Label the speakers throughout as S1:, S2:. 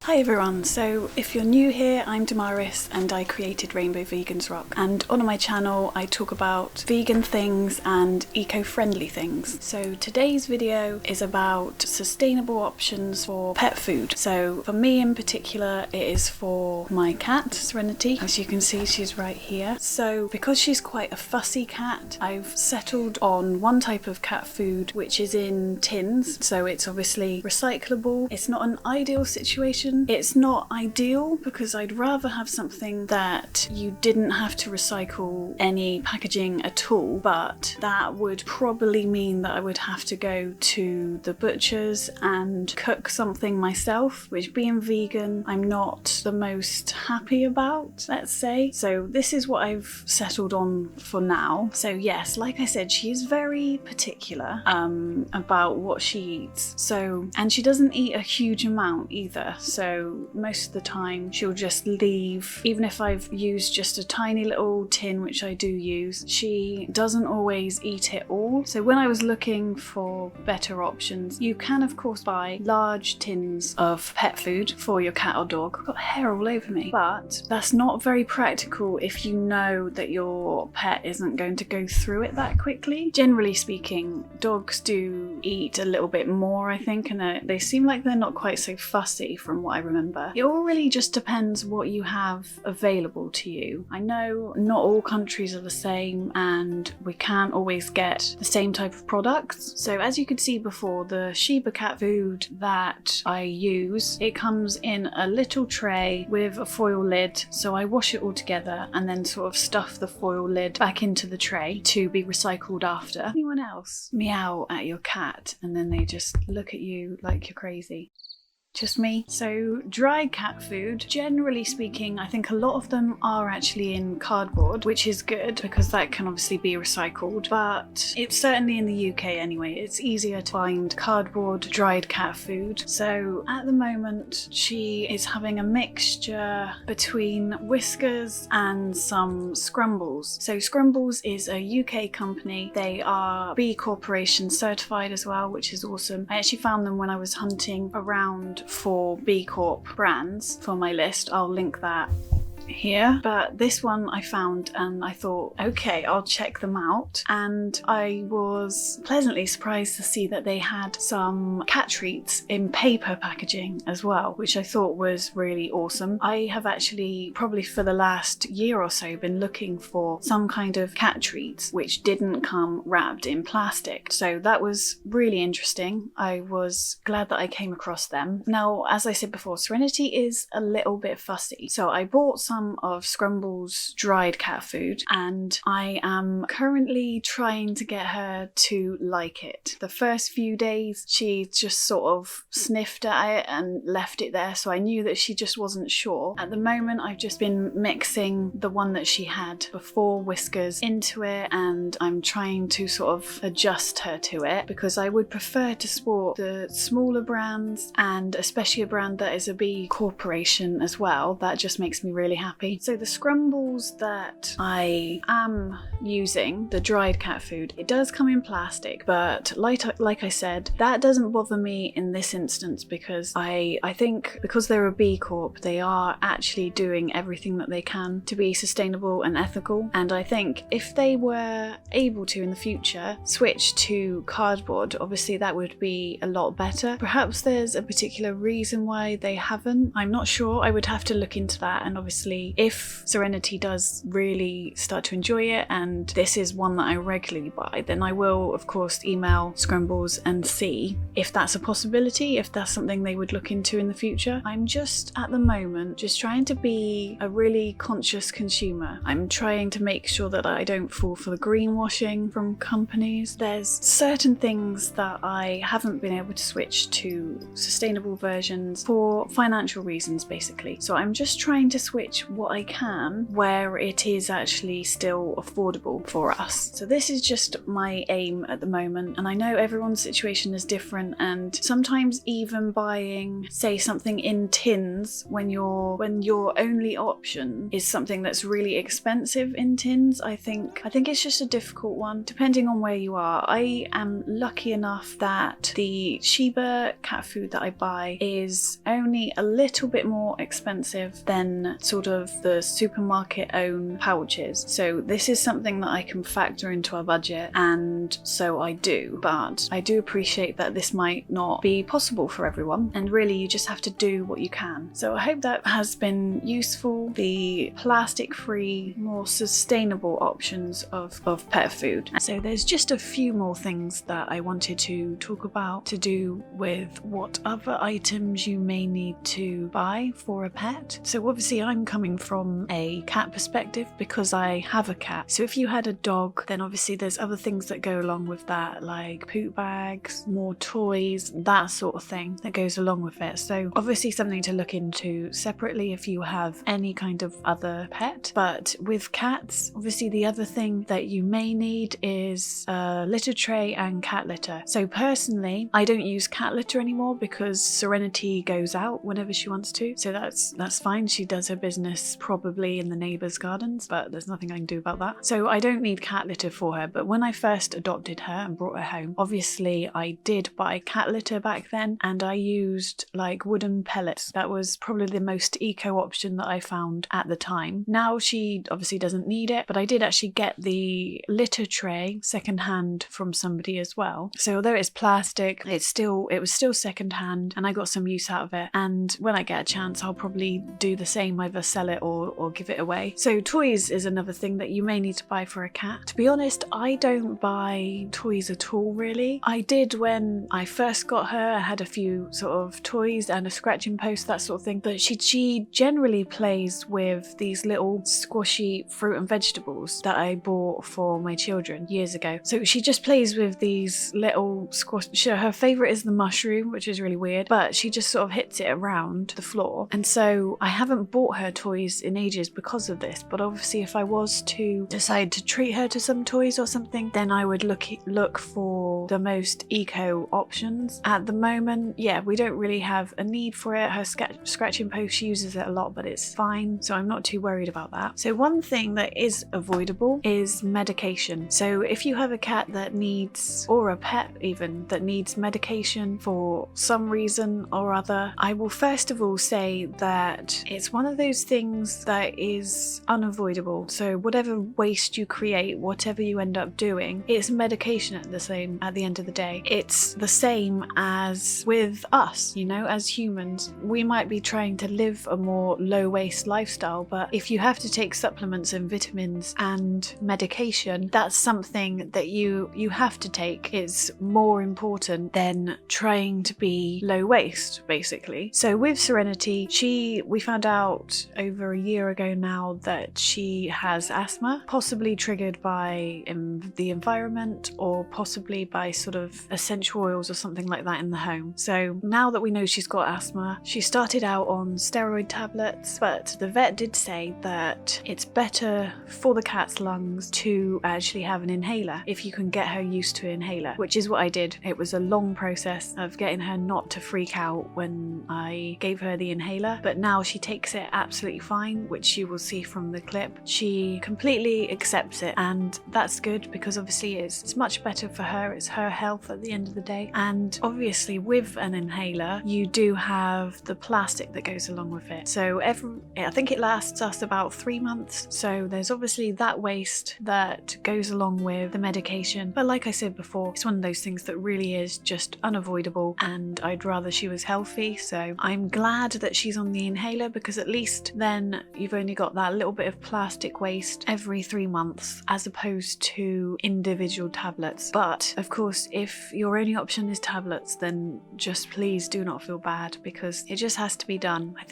S1: Hi everyone, so if you're new here, I'm Damaris and I created Rainbow Vegans Rock, and on my channel I talk about vegan things and eco-friendly things. So today's video is about sustainable options for pet food. So for me in particular, it is for my cat, Serenity. As you can see, she's right here. So because she's quite a fussy cat, I've settled on one type of cat food which is in tins, so it's obviously recyclable. It's not an ideal situation. It's not ideal because I'd rather have something that you didn't have to recycle any packaging at all, but that would probably mean that I would have to go to the butcher's and cook something myself, which being vegan, I'm not the most happy about, let's say. So this is what I've settled on for now. So yes, like I said, she is very particular about what she eats. And she doesn't eat a huge amount either. So most of the time she'll just leave, even if I've used just a tiny little tin, which I do use, she doesn't always eat it all. So when I was looking for better options, you can of course buy large tins of pet food for your cat or dog. I've got hair all over me, but that's not very practical if you know that your pet isn't going to go through it that quickly. Generally speaking, dogs do eat a little bit more, I think, and they seem like they're not quite so fussy from what I remember. It all really just depends what you have available to you. I know not all countries are the same and we can't always get the same type of products. So as you could see before, the Shiba cat food that I use, it comes in a little tray with a foil lid. So I wash it all together and then sort of stuff the foil lid back into the tray to be recycled after. Anyone else meow at your cat and then they just look at you like you're crazy? Just me? So dried cat food, generally speaking, I think a lot of them are actually in cardboard, which is good because that can obviously be recycled, but it's certainly in the UK anyway, it's easier to find cardboard dried cat food. So at the moment she is having a mixture between Whiskers and some Scrumbles. So Scrumbles is a UK company. They are B Corporation certified as well, which is awesome. I actually found them when I was hunting around for B Corp brands for my list. I'll link that here, but this one I found and I thought, okay, I'll check them out, and I was pleasantly surprised to see that they had some cat treats in paper packaging as well, which I thought was really awesome. I have actually probably for the last year or so been looking for some kind of cat treats which didn't come wrapped in plastic, so that was really interesting. I was glad that I came across them. Now, as I said before, Serenity is a little bit fussy, so I bought some of Scrumbles dried cat food and I am currently trying to get her to like it. The first few days she just sort of sniffed at it and left it there, so I knew that she just wasn't sure. At the moment I've just been mixing the one that she had before, Whiskers, into it, and I'm trying to sort of adjust her to it because I would prefer to support the smaller brands, and especially a brand that is a B Corporation as well. That just makes me really happy. So the Scrumbles that I am using, the dried cat food, it does come in plastic, but like I said, that doesn't bother me in this instance because I think because they're a B Corp, they are actually doing everything that they can to be sustainable and ethical, and I think if they were able to in the future switch to cardboard, obviously that would be a lot better. Perhaps there's a particular reason why they haven't. I'm not sure. I would have to look into that, and obviously if Serenity does really start to enjoy it and this is one that I regularly buy, then I will of course email Scrumbles and see if that's a possibility, if that's something they would look into in the future. I'm just at the moment just trying to be a really conscious consumer. I'm trying to make sure that I don't fall for the greenwashing from companies. There's certain things that I haven't been able to switch to sustainable versions for financial reasons basically. So I'm just trying to switch manage what I can where it is actually still affordable for us. So this is just my aim at the moment, and I know everyone's situation is different, and sometimes even buying, say, something in tins when your only option is something that's really expensive in tins, I think it's just a difficult one depending on where you are. I am lucky enough that the Shiba cat food that I buy is only a little bit more expensive than sort of the supermarket own pouches. So this is something that I can factor into our budget, and so I do. But I do appreciate that this might not be possible for everyone, and really you just have to do what you can. So I hope that has been useful, the plastic-free, more sustainable options of pet food. So there's just a few more things that I wanted to talk about to do with what other items you may need to buy for a pet. So obviously I'm coming from a cat perspective because I have a cat. So if you had a dog, then obviously there's other things that go along with that, like poop bags, more toys, that sort of thing that goes along with it. So obviously something to look into separately if you have any kind of other pet. But with cats, obviously the other thing that you may need is a litter tray and cat litter. So personally, I don't use cat litter anymore because Serenity goes out whenever she wants to. So that's fine. She does her business probably in the neighbours' gardens, but there's nothing I can do about that. So I don't need cat litter for her. But when I first adopted her and brought her home, obviously I did buy cat litter back then, and I used like wooden pellets. That was probably the most eco option that I found at the time. Now she obviously doesn't need it, but I did actually get the litter tray secondhand from somebody as well. So although it's plastic, it was still secondhand, and I got some use out of it. And when I get a chance, I'll probably do the same, either sell it or give it away. So toys is another thing that you may need to buy for a cat. To be honest, I don't buy toys at all, really. I did when I first got her. I had a few sort of toys and a scratching post, that sort of thing, but she generally plays with these little squashy fruit and vegetables that I bought for my children years ago. So she just plays with these little squash. Her favourite is the mushroom, which is really weird, but she just sort of hits it around the floor. And so I haven't bought her toys in ages because of this, but obviously if I was to decide to treat her to some toys or something, then I would look for the most eco options. At the moment, yeah, we don't really have a need for it. Her scratching post, she uses it a lot, but it's fine, so I'm not too worried about that. So one thing that is avoidable is medication. So if you have a cat that needs, or a pet even, that needs medication for some reason or other, I will first of all say that it's one of those things that is unavoidable. So whatever waste you create, whatever you end up doing, it's medication at the end of the day. It's the same as with us, you know, as humans. We might be trying to live a more low waste lifestyle, but if you have to take supplements and vitamins and medication, that's something that you have to take. It's more important than trying to be low waste, basically. So with Serenity, we found out over a year ago now that she has asthma, possibly triggered by the environment, or possibly by sort of essential oils or something like that in the home. So now that we know she's got asthma, she started out on steroid tablets, but the vet did say that it's better for the cat's lungs to actually have an inhaler if you can get her used to an inhaler, which is what I did. It was a long process of getting her not to freak out when I gave her the inhaler, but now she takes it absolutely fine, which you will see from the clip. She completely accepts it, and that's good because obviously it's much better for her. It's her health at the end of the day. And obviously with an inhaler, you do have the plastic that goes along with it. So I think it lasts us about 3 months. So there's obviously that waste that goes along with the medication. But like I said before, it's one of those things that really is just unavoidable, and I'd rather she was healthy. So I'm glad that she's on the inhaler, because at least then you've only got that little bit of plastic waste every 3 months as opposed to individual tablets. But of course, if your only option is tablets, then just please do not feel bad, because it just has to be done. I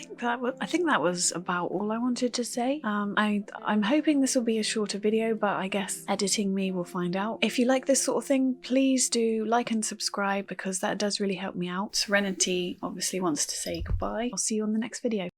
S1: think that was about all I wanted to say. I'm hoping this will be a shorter video, but I guess editing me will find out. If you like this sort of thing, please do like and subscribe, because that does really help me out. Serenity obviously wants to say goodbye. I'll see you on the next video.